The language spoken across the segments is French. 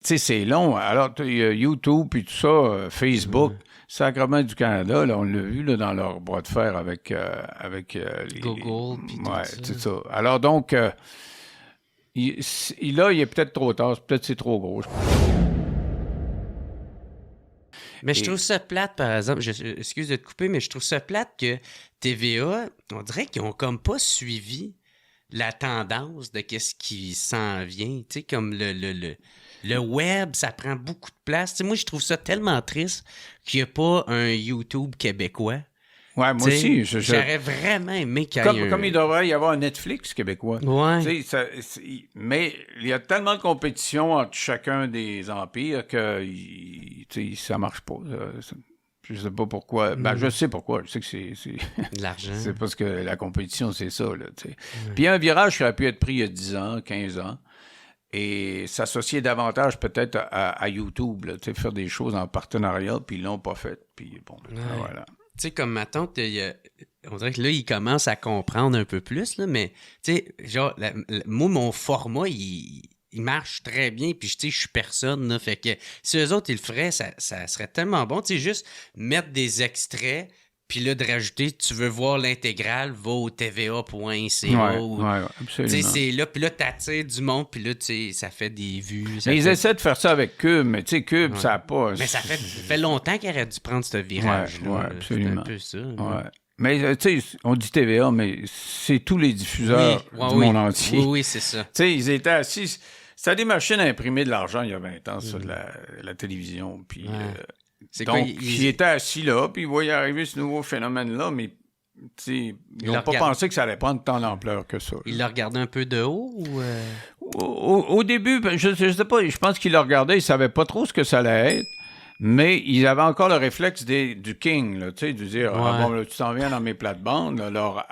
Tu sais, c'est long. Alors, il y a YouTube puis tout ça, Facebook, Sacrement du Canada, là, on l'a vu là, dans leur bras de fer avec Google, puis tout ouais, ça. c'est ça. Alors donc, là, il est peut-être trop tard, peut-être c'est trop gros. Mais je Et trouve ça plate, par exemple, excuse de te couper, mais je trouve ça plate que TVA, on dirait qu'ils ont comme pas suivi la tendance de qu'est-ce qui s'en vient. Tu sais, comme le web, ça prend beaucoup de place. Tu sais, moi, je trouve ça tellement triste qu'il n'y a pas un YouTube québécois. ouais, Tu moi sais, aussi, j'aurais vraiment aimé qu'il y ait comme il devrait y avoir un Netflix québécois. Ouais. Tu sais, mais il y a tellement de compétition entre chacun des empires que tu sais, ça marche pas. Je sais pas pourquoi. Ben, je sais pourquoi. Je sais que c'est De l'argent. c'est parce que la compétition, c'est ça. Là, tu sais. Ouais. Puis il y a un virage qui aurait pu être pris il y a 10 ans, 15 ans, et s'associer davantage peut-être à YouTube, là, tu sais, faire des choses en partenariat, puis ils l'ont pas fait. Puis bon, Ouais. voilà. Tu sais, comme ma tante, on dirait que là, il commence à comprendre un peu plus, là, mais tu sais, genre, moi, mon format, il marche très bien, puis tu sais, je suis personne, là, fait que si eux autres, ils le feraient, ça serait tellement bon, tu sais, juste mettre des extraits, puis là, de rajouter, tu veux voir l'intégrale, va au tva.ca, Ouais, ou, ouais, tu sais, absolument. c'est là, puis là, t'attires du monde, puis là, tu sais, ça fait des vues, ça Mais ils fait... essaient de faire ça avec Cube, mais tu sais, Cube, Ouais. ça n'a pas. Mais ça fait longtemps qu'il aurait dû prendre ce virage-là. Ouais, là. C'est un absolument. peu ça. là. Ouais. Mais tu sais, on dit TVA, mais c'est tous les diffuseurs Oui, ouais, du oui. monde entier. Oui, oui, c'est ça. Tu sais, ils étaient assis. C'était des machines à imprimer de l'argent il y a 20 ans sur la télévision. Puis, Ouais. C'est donc, quoi, ils étaient assis là, puis ils voyaient arriver ce nouveau phénomène-là, mais tu sais, ils Ils n'ont le pas regardent. pensé que ça allait prendre tant d'ampleur que ça. Il l'a regardé un peu de haut ou... Au début, ben, je sais pas, je pense qu'ils le regardaient, ils ne savaient pas trop ce que ça allait être. Mais ils avaient encore le réflexe du king, là, tu sais, de dire ah, Ouais. bon, là, tu t'en viens dans mes plates-bandes, alors,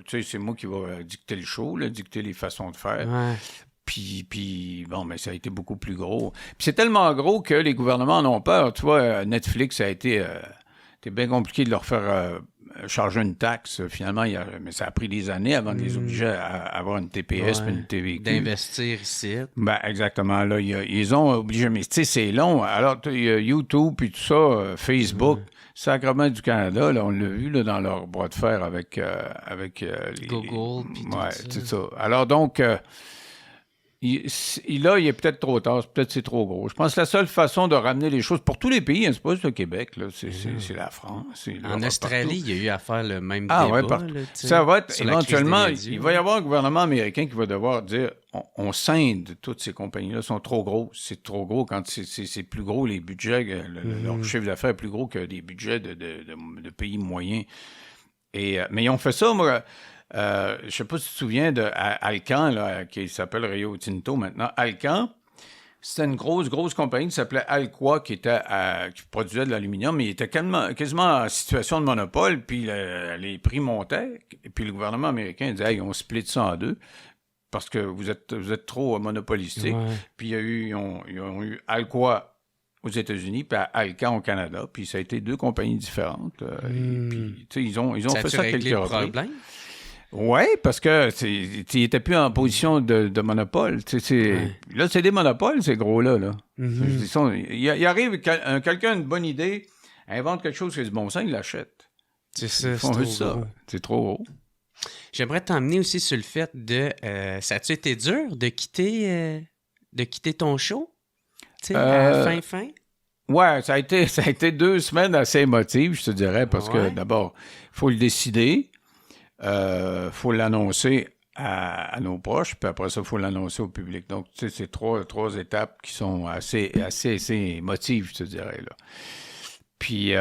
tu sais, c'est moi qui vais dicter le show, là, dicter les façons de faire. Ouais. Puis, bon, mais ça a été beaucoup plus gros. Puis c'est tellement gros que les gouvernements en ont peur. Tu vois, Netflix a été c'était bien compliqué de leur faire charger une taxe. Finalement, mais ça a pris des années avant de les obliger à avoir une TPS Ouais. puis une TVQ. D'investir ici. Ben, exactement. Là, ils ont obligé, mais tu sais, c'est long. Alors, il y a YouTube puis tout ça, Facebook, Sacrement du Canada, là, on l'a vu là, dans leur bras de fer avec Google, puis tout ouais, ça. c'est ça. Alors donc, là, il est peut-être trop tard, peut-être c'est trop gros. Je pense que la seule façon de ramener les choses pour tous les pays, hein, c'est pas juste le Québec, là, c'est la France. C'est En l'Europe, Australie, partout. il y a eu à faire le même Ah débat. ouais, partout. Là, tu sais, Ça va être sur la crise des éventuellement, médias. il va y avoir un gouvernement américain qui va devoir dire on scinde toutes ces compagnies-là, sont trop gros. C'est trop gros quand c'est plus gros, les budgets, leur chiffre d'affaires est plus gros que des budgets de pays moyens. Mais ils ont fait ça, moi. Je sais pas si tu te souviens de Alcan, là, qui s'appelle Rio Tinto maintenant. Alcan, c'était une grosse compagnie qui s'appelait Alcoa, qui produisait de l'aluminium, mais il était quasiment en situation de monopole, puis les prix montaient, et puis le gouvernement américain disait hey, on split ça en deux, parce que vous êtes trop monopolistique. Ouais. Puis ils ont eu Alcoa aux États-Unis, puis Alcan au Canada, puis ça a été deux compagnies différentes. Et puis, tu sais, ils ont Ça fait a-tu ça réglé quelques le reprises. problème? Oui, parce que il n'était plus en position de monopole. Là, c'est des monopoles, ces gros-là. Là. Il arrive, quelqu'un a une bonne idée, invente quelque chose qui a du bon sens, il l'achète. C'est ça, Ils c'est font trop juste ça. gros. C'est trop gros. J'aimerais t'emmener aussi sur le fait de... ça a-tu été dur de quitter ton show? Tu sais, à la fin? Ouais, ça a été 2 semaines assez émotives, je te dirais, parce Ouais. que d'abord, il faut le décider, faut l'annoncer à nos proches, puis après ça, il faut l'annoncer au public. Donc, tu sais, c'est trois étapes qui sont assez émotives, je te dirais, là. Puis,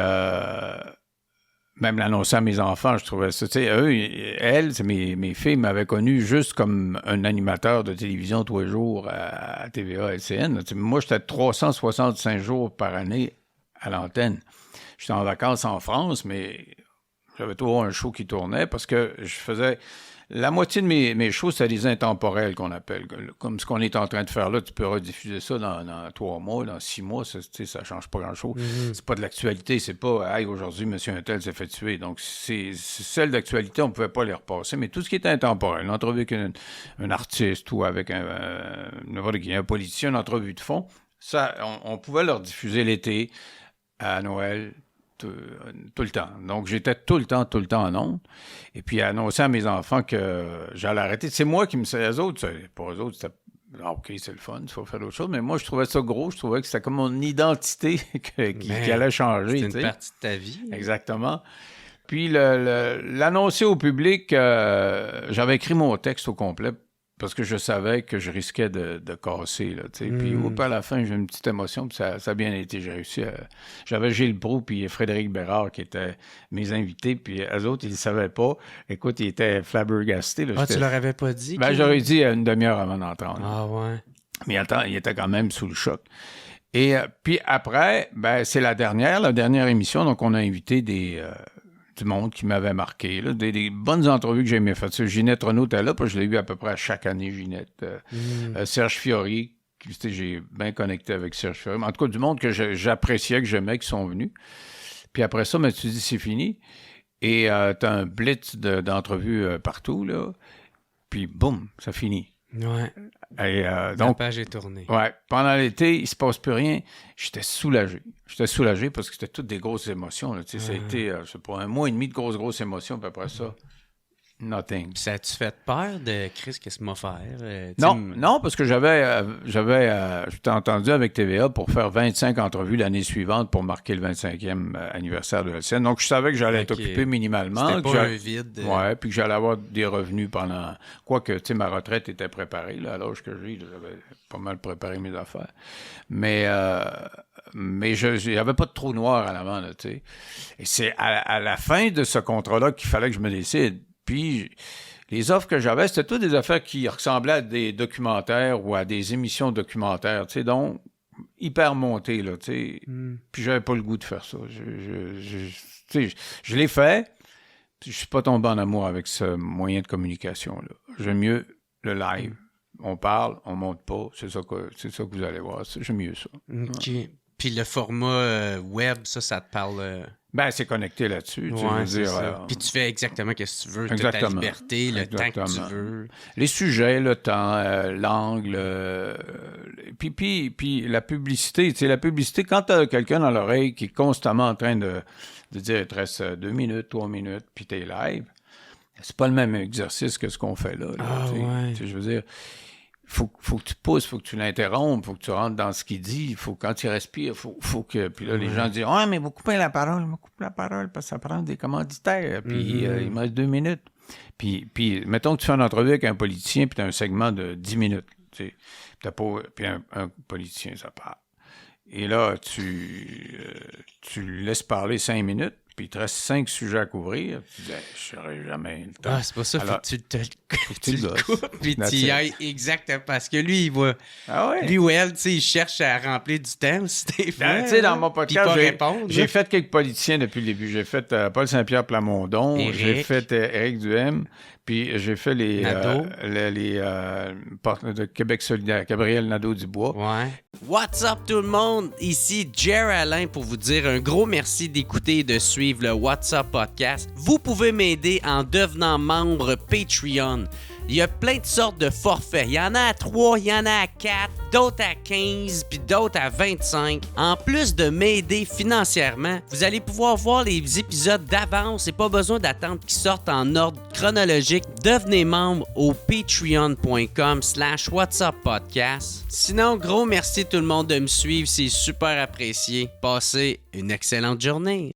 même l'annoncer à mes enfants, je trouvais ça, tu sais, mes filles m'avaient connu juste comme un animateur de télévision tous les jours à TVA, LCN. Tu sais, moi, j'étais 365 jours par année à l'antenne. J'étais en vacances en France, mais j'avais toujours un show qui tournait parce que je faisais... La moitié de mes shows, c'était des intemporels qu'on appelle. Comme ce qu'on est en train de faire là, tu peux rediffuser ça dans 3 mois, dans 6 mois, ça ne change pas grand-chose. C'est pas de l'actualité, c'est pas « Hey, aujourd'hui, M. Untel s'est fait tuer ». Donc, c'est celle d'actualité, on ne pouvait pas les repasser. Mais tout ce qui est intemporel, une entrevue avec un artiste ou avec un politicien, une entrevue de fond, Ça, on pouvait leur diffuser l'été, à Noël, tout le temps. Donc, j'étais tout le temps en ondes. Et puis, annoncer à mes enfants que j'allais arrêter. C'est moi qui me... Les autres, pour eux autres, c'était... OK, c'est le fun, il faut faire d'autres choses. Mais moi, je trouvais ça gros. Je trouvais que c'était comme mon identité qui allait changer. C'est une partie de ta vie. Exactement. Puis, l'annoncer au public, j'avais écrit mon texte au complet parce que je savais que je risquais de casser. Là, Puis, à la fin, j'ai eu une petite émotion, puis ça a bien été. J'ai réussi à... J'avais Gilles Proulx puis Frédéric Bérard qui étaient mes invités, puis eux autres, ils ne savaient pas. Écoute, ils étaient flabbergastés. Là, tu leur avais pas dit? J'aurais dit une demi-heure avant d'entendre. Ah ouais. Mais attends, ils étaient quand même sous le choc. Et puis après, c'est la dernière émission, donc on a invité du monde qui m'avait marqué, là, des bonnes entrevues que j'ai aimé faire. Ginette Renaud était là, puis je l'ai eu à peu près à chaque année, Ginette. Serge Fiori, j'ai bien connecté avec Serge Fiori. En tout cas, du monde que j'appréciais, que j'aimais, qui sont venus. Puis après ça, tu dis, c'est fini. Et t'as un blitz d'entrevues partout, là. Puis boum, ça finit. Ouais. Et, donc, la page est tournée. Ouais. Pendant l'été, il se passe plus rien. J'étais soulagé. Parce que c'était toutes des grosses émotions. Là. Ça a été, je sais pas, un mois et demi de grosses émotions, puis après ça, nothing. Puis ça a-tu fait peur de Chris, qu'est-ce qu'il m'a fait? Non, parce que j'étais entendu avec TVA pour faire 25 entrevues l'année suivante pour marquer le 25e anniversaire de LCN. Donc, je savais que j'allais être occupé minimalement. C'était pas un vide. Ouais, puis que j'allais avoir des revenus pendant... Quoique, ma retraite était préparée. Là, à l'âge que j'ai, j'avais pas mal préparé mes affaires. Mais il n'y avait pas de trou noir à l'avant, là, tu sais. Et c'est à la fin de ce contrat-là qu'il fallait que je me décide. Puis, les offres que j'avais, c'était toutes des affaires qui ressemblaient à des documentaires ou à des émissions documentaires, tu sais, donc hyper montées, là, tu sais. Puis, j'avais pas le goût de faire ça. Je l'ai fait, puis je suis pas tombé en amour avec ce moyen de communication-là. J'aime mieux le live. On parle, on monte pas, c'est ça que vous allez voir. J'aime mieux ça. OK. Ouais. Puis le format web, ça te parle... c'est connecté là-dessus. Ouais, c'est ça. Puis tu fais exactement ce que tu veux. Tu as ta liberté, le temps que tu veux. Les sujets, le temps, l'angle. Puis la publicité. Tu sais, la publicité, quand tu as quelqu'un dans l'oreille qui est constamment en train de dire il te reste 2 minutes, 3 minutes, puis t'es live, c'est pas le même exercice que ce qu'on fait là. Je veux dire... Faut que tu pousses, faut que tu l'interrompes, faut que tu rentres dans ce qu'il dit, faut quand il respire, faut que... Puis là, les gens disent « Ah, mais vous coupez la parole, parce que ça prend des commanditaires. » Puis il me reste 2 minutes. Puis mettons que tu fais une entrevue avec un politicien, puis tu as un segment de 10 minutes. Tu sais, puis un politicien, ça parle. Et là, tu laisses parler 5 minutes, puis il te reste 5 sujets à couvrir. Tu dis, je n'aurai jamais le temps. Ah, c'est pas ça. Alors, faut que tu le coupes, puis tu y ailles exactement. Parce que lui, il va. Ah ouais? Lui ou elle, tu sais, il cherche à remplir du temps, Stéphane. Tu sais, dans mon podcast, j'ai fait quelques politiciens depuis le début. J'ai fait Paul Saint-Pierre Plamondon, j'ai fait Éric Duhem, puis j'ai fait les de Québec solidaire, Gabriel Nadeau-Dubois. Ouais. What's up tout le monde? Ici Jer Alain pour vous dire un gros merci d'écouter et de suivre le What's Up Podcast. Vous pouvez m'aider en devenant membre Patreon. Il y a plein de sortes de forfaits. Il y en a à 3, il y en a à 4, d'autres à 15, puis d'autres à 25. En plus de m'aider financièrement, vous allez pouvoir voir les épisodes d'avance et pas besoin d'attendre qu'ils sortent en ordre chronologique. Devenez membre au patreon.com/whatsuppodcast. Sinon, gros merci tout le monde de me suivre, c'est super apprécié. Passez une excellente journée.